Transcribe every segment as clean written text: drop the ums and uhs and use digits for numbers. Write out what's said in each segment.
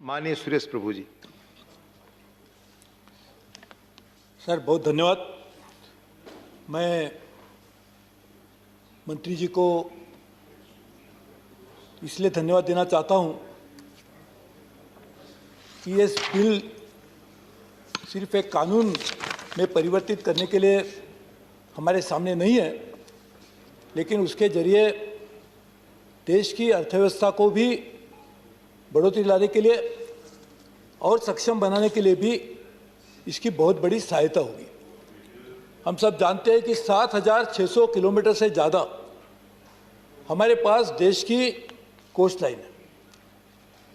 माननीय सुरेश प्रभु जी। सर बहुत धन्यवाद। मैं मंत्री जी को इसलिए धन्यवाद देना चाहता हूं कि ये बिल सिर्फ एक कानून में परिवर्तित करने के लिए हमारे सामने नहीं है, लेकिन उसके जरिए देश की अर्थव्यवस्था को भी बढ़ोतरी लाने के लिए और सक्षम बनाने के लिए भी इसकी बहुत बड़ी सहायता होगी। हम सब जानते हैं कि 7,600 किलोमीटर से ज़्यादा हमारे पास देश की कोस्ट लाइन है।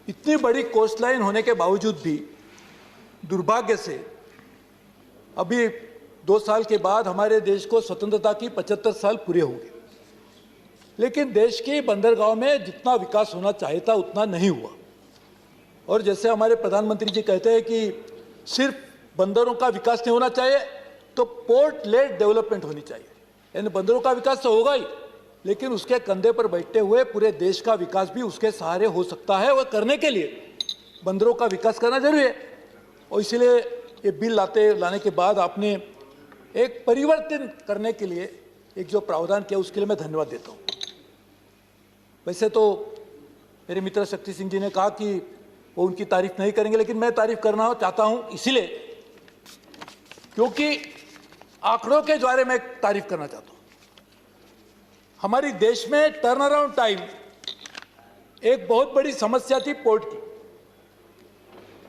इतनी बड़ी कोस्ट लाइन होने के बावजूद भी दुर्भाग्य से अभी 2 साल के बाद हमारे देश को स्वतंत्रता की 75 साल पूरे हो गए, लेकिन देश के बंदरगाह में जितना विकास होना चाहिए था उतना नहीं हुआ। और जैसे हमारे प्रधानमंत्री जी कहते हैं कि सिर्फ बंदरों का विकास नहीं होना चाहिए, तो पोर्ट लेड डेवलपमेंट होनी चाहिए। यानी बंदरों का विकास तो होगा ही, लेकिन उसके कंधे पर बैठते हुए पूरे देश का विकास भी उसके सहारे हो सकता है। और करने के लिए बंदरों का विकास करना जरूरी है। और इसलिए ये बिल लाने के बाद आपने एक परिवर्तन करने के लिए एक जो प्रावधान किया उसके लिए मैं धन्यवाद देता हूँ। वैसे तो मेरे मित्र शक्ति सिंह जी ने कहा कि वो उनकी तारीफ नहीं करेंगे, लेकिन मैं तारीफ करना चाहता हूँ इसलिए क्योंकि आंकड़ों के द्वारा मैं तारीफ करना चाहता हूँ। हमारी देश में टर्न अराउंड टाइम एक बहुत बड़ी समस्या थी पोर्ट की।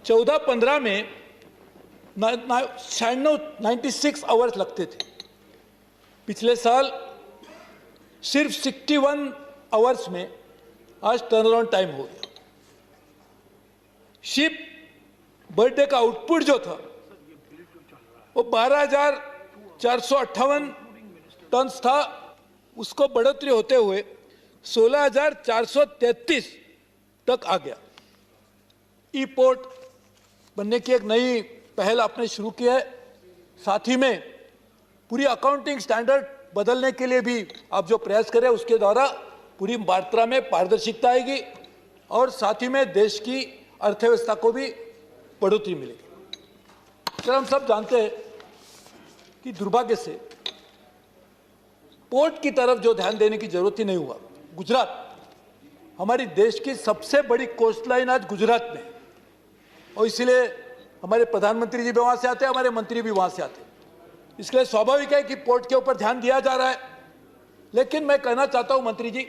14-15 में 96 आवर्स लगते थे। पिछले साल सिर्फ 61 आवर्स में आज टर्न अराउंड टाइम हो गया। शिप बर्थडे का आउटपुट जो था वो 12,458 टन था, उसको बढ़ोतरी होते हुए 16,433 तक आ गया। ई पोर्ट बनने की एक नई पहल आपने शुरू की है। साथ ही में पूरी अकाउंटिंग स्टैंडर्ड बदलने के लिए भी आप जो प्रयास करें उसके द्वारा पूरी मात्रा में पारदर्शिता आएगी और साथ ही में देश की अर्थव्यवस्था को भी बढ़ोतरी मिलेगी। सर हम सब जानते हैं कि दुर्भाग्य से पोर्ट की तरफ जो ध्यान देने की जरूरत ही नहीं हुआ। गुजरात हमारी देश की सबसे बड़ी कोस्ट लाइन आज गुजरात में, और इसलिए हमारे प्रधानमंत्री जी भी वहां से आते हैं, हमारे मंत्री भी वहां से आते हैं। इसलिए स्वाभाविक है कि पोर्ट के ऊपर ध्यान दिया जा रहा है। लेकिन मैं कहना चाहता हूं मंत्री जी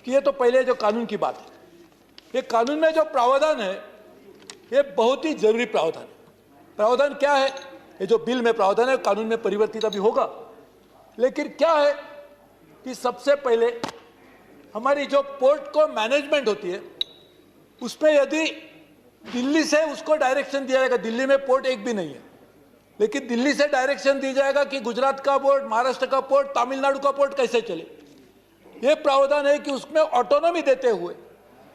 कि ये तो पहले जो कानून की बात है, ये कानून में जो प्रावधान है ये बहुत ही जरूरी प्रावधान है। प्रावधान क्या है? ये जो बिल में प्रावधान है कानून में परिवर्तित अभी होगा, लेकिन क्या है कि सबसे पहले हमारी जो पोर्ट को मैनेजमेंट होती है उसमें यदि दिल्ली से उसको डायरेक्शन दिया जाएगा, दिल्ली में पोर्ट एक भी नहीं है, लेकिन दिल्ली से डायरेक्शन दी जाएगा कि गुजरात का पोर्ट, महाराष्ट्र का पोर्ट, तमिलनाडु का पोर्ट कैसे चले। ये प्रावधान है कि उसमें ऑटोनॉमी देते हुए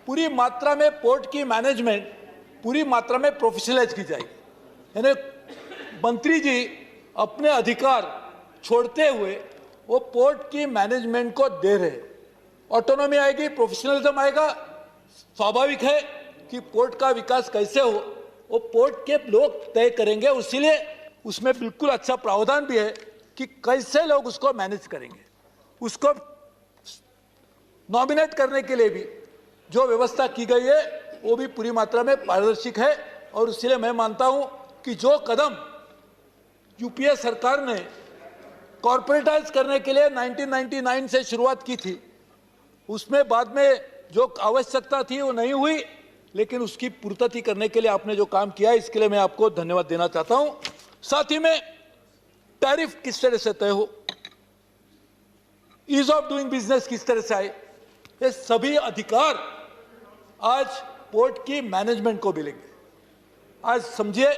पूरी मात्रा में पोर्ट की मैनेजमेंट पूरी मात्रा में प्रोफेशनलाइज की जाएगी। यानी मंत्री जी अपने अधिकार छोड़ते हुए वो पोर्ट की मैनेजमेंट को दे रहे। ऑटोनॉमी आएगी, प्रोफेशनलिज्म आएगा। स्वाभाविक है कि पोर्ट का विकास कैसे हो वो पोर्ट के लोग तय करेंगे। इसीलिए उसमें बिल्कुल अच्छा प्रावधान भी है कि कैसे लोग उसको मैनेज करेंगे। उसको नॉमिनेट करने के लिए भी जो व्यवस्था की गई है वो भी पूरी मात्रा में पारदर्शिक है। और इसलिए मैं मानता हूं कि जो कदम यूपीए सरकार ने कॉर्पोरेटाइज करने के लिए 1999 से शुरुआत की थी, उसमें बाद में जो आवश्यकता थी वो नहीं हुई, लेकिन उसकी पूर्ति करने के लिए आपने जो काम किया इसके लिए मैं आपको धन्यवाद देना चाहता हूं। साथ ही में टैरिफ किस तरह से तय हो, ईज ऑफ डूइंग बिजनेस किस तरह से आए, ये सभी अधिकार आज पोर्ट की मैनेजमेंट को मिलेंगे। आज समझिए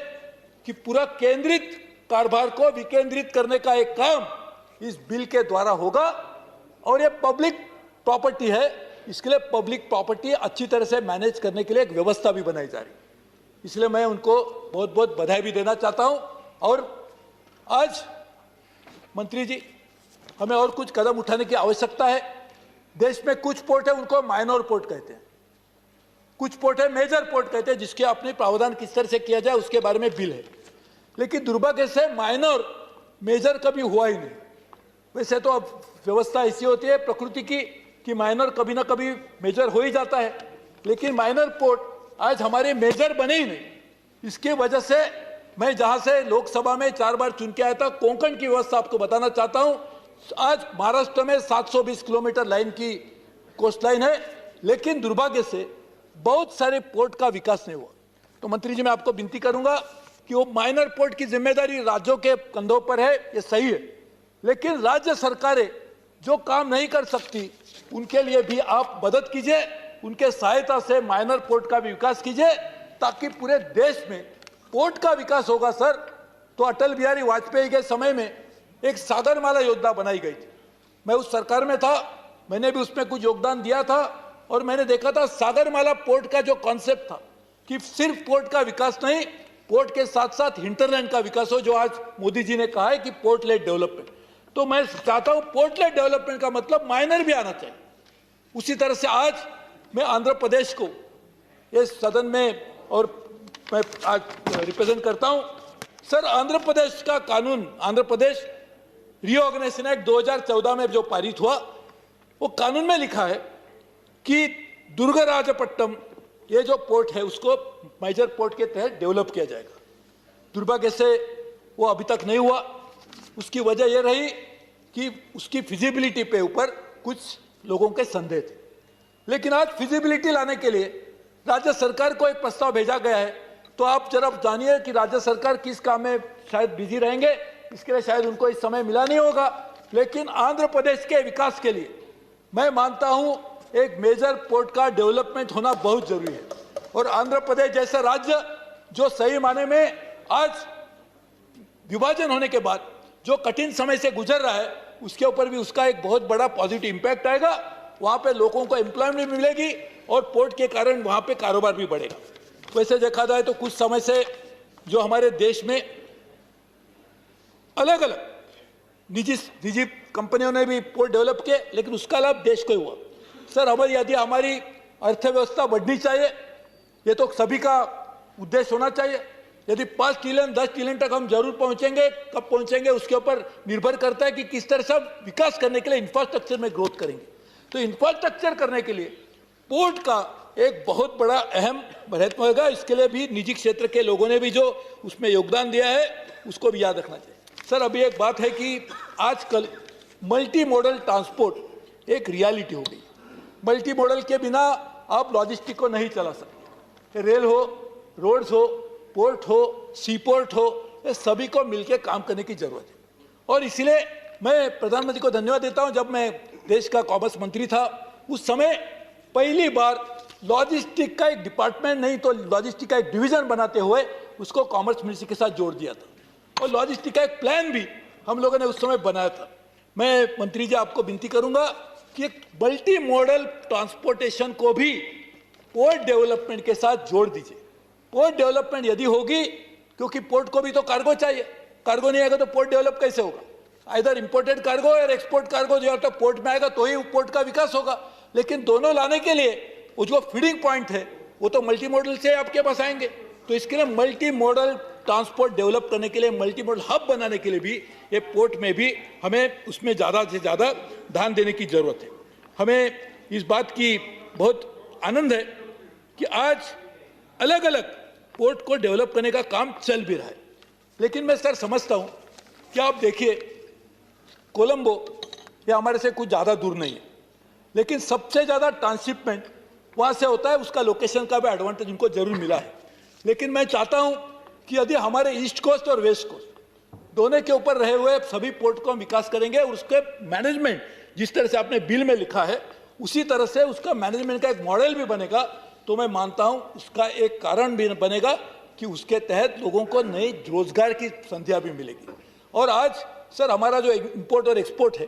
कि पूरा केंद्रित कारोबार को विकेंद्रित करने का एक काम इस बिल के द्वारा होगा। और ये पब्लिक प्रॉपर्टी है, इसके लिए पब्लिक प्रॉपर्टी अच्छी तरह से मैनेज करने के लिए एक व्यवस्था भी बनाई जा रही है। इसलिए मैं उनको बहुत बहुत बधाई भी देना चाहता हूं। और आज मंत्री जी हमें और कुछ कदम उठाने की आवश्यकता है। देश में कुछ पोर्ट है उनको माइनर पोर्ट कहते हैं, कुछ पोर्ट है मेजर पोर्ट कहते हैं जिसके अपने प्रावधान किस तरह से किया जाए उसके बारे में बिल है, लेकिन दुर्भाग्य से माइनर मेजर कभी हुआ ही नहीं। वैसे तो अब व्यवस्था ऐसी होती है प्रकृति की कि माइनर कभी ना कभी मेजर हो ही जाता है, लेकिन माइनर पोर्ट आज हमारे मेजर बने ही नहीं। इसकी वजह से मैं जहां से लोकसभा में 4 बार चुन के आया था, कोंकण की व्यवस्था आपको बताना चाहता हूं। आज महाराष्ट्र में 720 किलोमीटर लाइन की कोस्ट लाइन है, लेकिन दुर्भाग्य से बहुत सारे पोर्ट का विकास नहीं हुआ। तो मंत्री जी मैं आपको विनती करूंगा कि वो माइनर पोर्ट की जिम्मेदारी राज्यों के कंधों पर है, ये सही है, लेकिन राज्य सरकारें जो काम नहीं कर सकती उनके लिए भी आप मदद कीजिए, उनके सहायता से माइनर पोर्ट का भी विकास कीजिए, ताकि पूरे देश में पोर्ट का विकास होगा। सर, तो अटल बिहारी वाजपेयी के समय में एक सागरमाला योजना बनाई गई थी, मैं उस सरकार में था, मैंने भी उसमें कुछ योगदान दिया था, और मैंने देखा था सागरमाला पोर्ट का जो कॉन्सेप्ट था कि सिर्फ पोर्ट का विकास नहीं, पोर्ट के साथ साथ हिंटरलैंड का विकास हो, जो आज मोदी जी ने कहा है कि पोर्ट लेड डेवलपमेंट। तो मैं चाहता हूं पोर्ट लेड डेवलपमेंट का मतलब माइनर भी आना चाहिए। उसी तरह से आज मैं आंध्र प्रदेश को इस सदन में और मैं आज रिप्रेजेंट करता हूं। सर, आंध्र प्रदेश का कानून, आंध्र प्रदेश रीऑर्गेनाइजेशन एक्ट 2014 में जो पारित हुआ, वो कानून में लिखा है कि दुर्गराजपट्टनम ये जो पोर्ट है उसको मेजर पोर्ट के तहत डेवलप किया जाएगा। दुर्भाग्य से वो अभी तक नहीं हुआ। उसकी वजह यह रही कि उसकी फिजिबिलिटी पे ऊपर कुछ लोगों के संदेह थे, लेकिन आज फिजिबिलिटी लाने के लिए राज्य सरकार को एक प्रस्ताव भेजा गया है। तो आप जरा जानिए कि राज्य सरकार किस काम में शायद बिजी रहेंगे, इसके लिए शायद उनको इस समय मिला नहीं होगा, लेकिन आंध्र प्रदेश के विकास के लिए मैं मानता हूं एक मेजर पोर्ट का डेवलपमेंट होना बहुत जरूरी है। और आंध्र प्रदेश जैसा राज्य जो सही माने में आज विभाजन होने के बाद जो कठिन समय से गुजर रहा है, उसके ऊपर भी उसका एक बहुत बड़ा पॉजिटिव इंपैक्ट आएगा। वहां पे लोगों को एम्प्लॉयमेंट भी मिलेगी और पोर्ट के कारण वहां पे कारोबार भी बढ़ेगा। वैसे देखा जाए तो कुछ समय से जो हमारे देश में अलग अलग निजी कंपनियों ने भी पोर्ट डेवलप किए, लेकिन उसका लाभ देश को हुआ। सर, हमारी अर्थव्यवस्था बढ़नी चाहिए, ये तो सभी का उद्देश्य होना चाहिए। यदि 5 ट्रिलियन 10 ट्रिलियन तक हम जरूर पहुंचेंगे, कब पहुंचेंगे उसके ऊपर निर्भर करता है कि किस तरह से विकास करने के लिए इंफ्रास्ट्रक्चर में ग्रोथ करेंगे। तो इंफ्रास्ट्रक्चर करने के लिए पोर्ट का एक बहुत बड़ा अहम महत्व होगा। इसके लिए भी निजी क्षेत्र के लोगों ने भी जो उसमें योगदान दिया है उसको भी याद रखना चाहिए। सर, अभी एक बात है कि आजकल मल्टी मॉडल ट्रांसपोर्ट एक रियलिटी हो गई। मल्टी मॉडल के बिना आप लॉजिस्टिक को नहीं चला सकते। रेल हो, रोड्स हो, पोर्ट हो, सी पोर्ट हो, ये सभी को मिलकर काम करने की जरूरत है। और इसलिए मैं प्रधानमंत्री को धन्यवाद देता हूं। जब मैं देश का कॉमर्स मंत्री था उस समय पहली बार लॉजिस्टिक का एक डिपार्टमेंट नहीं तो लॉजिस्टिक का एक डिवीजन बनाते हुए उसको कॉमर्स मिनिस्ट्री के साथ जोड़ दिया था, और लॉजिस्टिक का एक प्लान भी हम लोगों ने उस समय बनाया था। मैं मंत्री जी आपको विनती करूंगा कि एक मल्टी मॉडल ट्रांसपोर्टेशन को भी पोर्ट डेवलपमेंट के साथ जोड़ दीजिए। पोर्ट डेवलपमेंट यदि होगी, क्योंकि पोर्ट को भी तो कार्गो चाहिए, कार्गो नहीं आएगा तो पोर्ट डेवलप कैसे होगा? आइदर इंपोर्टेड कार्गो और एक्सपोर्ट कार्गो जो तो पोर्ट में आएगा तो ही पोर्ट का विकास होगा। लेकिन दोनों लाने के लिए वो जो फीडिंग पॉइंट है वो तो मल्टी मॉडल से आपके पास आएंगे। तो इसके लिए मल्टी मॉडल ट्रांसपोर्ट डेवलप करने के लिए, मल्टी मॉडल हब बनाने के लिए भी ये पोर्ट में भी हमें उसमें ज़्यादा से ज़्यादा ध्यान देने की जरूरत है। हमें इस बात की बहुत आनंद है कि आज अलग अलग पोर्ट को डेवलप करने का काम चल भी रहा है। लेकिन मैं सर समझता हूं कि आप देखिए कोलंबो ये हमारे से कुछ ज़्यादा दूर नहीं है, लेकिन सबसे ज़्यादा ट्रांसशिपमेंट वहाँ से होता है। उसका लोकेशन का भी एडवांटेज उनको जरूर मिला है। लेकिन मैं चाहता हूँ कि यदि हमारे ईस्ट कोस्ट और वेस्ट कोस्ट दोनों के ऊपर रहे हुए सभी पोर्ट को हम विकास करेंगे और उसके मैनेजमेंट जिस तरह से आपने बिल में लिखा है उसी तरह से उसका मैनेजमेंट का एक मॉडल भी बनेगा, तो मैं मानता हूँ उसका एक कारण भी बनेगा कि उसके तहत लोगों को नई रोजगार की संधियाँ भी मिलेगी। और आज सर हमारा जो इंपोर्ट और एक्सपोर्ट है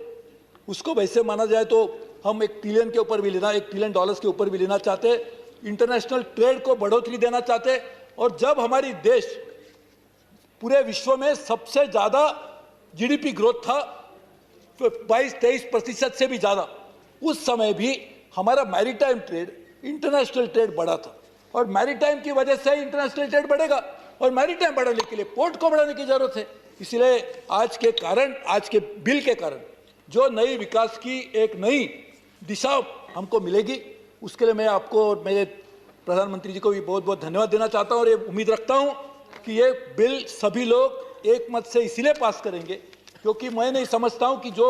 उसको वैसे माना जाए तो हम $1 ट्रिलियन के ऊपर भी लेना, $1 ट्रिलियन के ऊपर भी लेना चाहते, इंटरनेशनल ट्रेड को बढ़ोतरी देना चाहते। और जब हमारी देश पूरे विश्व में सबसे ज़्यादा जीडीपी ग्रोथ था 22-23% से भी ज़्यादा, उस समय भी हमारा मैरीटाइम ट्रेड, इंटरनेशनल ट्रेड बढ़ा था। और मैरीटाइम की वजह से इंटरनेशनल ट्रेड बढ़ेगा, और मैरीटाइम बढ़ाने के लिए पोर्ट को बढ़ाने की जरूरत है। इसलिए आज के बिल के कारण जो नई विकास की एक नई दिशा हमको मिलेगी, उसके लिए मैं आपको और मेरे प्रधानमंत्री जी को भी बहुत बहुत धन्यवाद देना चाहता हूं, और ये उम्मीद रखता हूं कि ये बिल सभी लोग एक मत से इसलिए पास करेंगे क्योंकि मैं नहीं समझता हूं कि जो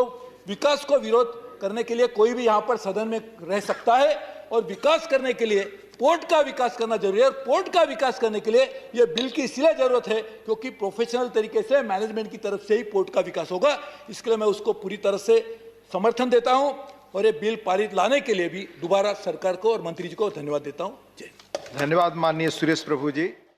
विकास को विरोध करने के लिए कोई भी यहां पर सदन में रह सकता है, और विकास करने के लिए पोर्ट का विकास करना जरूरी है। और पोर्ट का विकास करने के लिए ये बिल की इसलिए जरूरत है क्योंकि प्रोफेशनल तरीके से मैनेजमेंट की तरफ से ही पोर्ट का विकास होगा। इसके लिए मैं उसको पूरी तरह से समर्थन देता हूं, और ये बिल पारित लाने के लिए भी दोबारा सरकार को और मंत्री जी को धन्यवाद देता हूं। जय। धन्यवाद माननीय सुरेश प्रभु जी।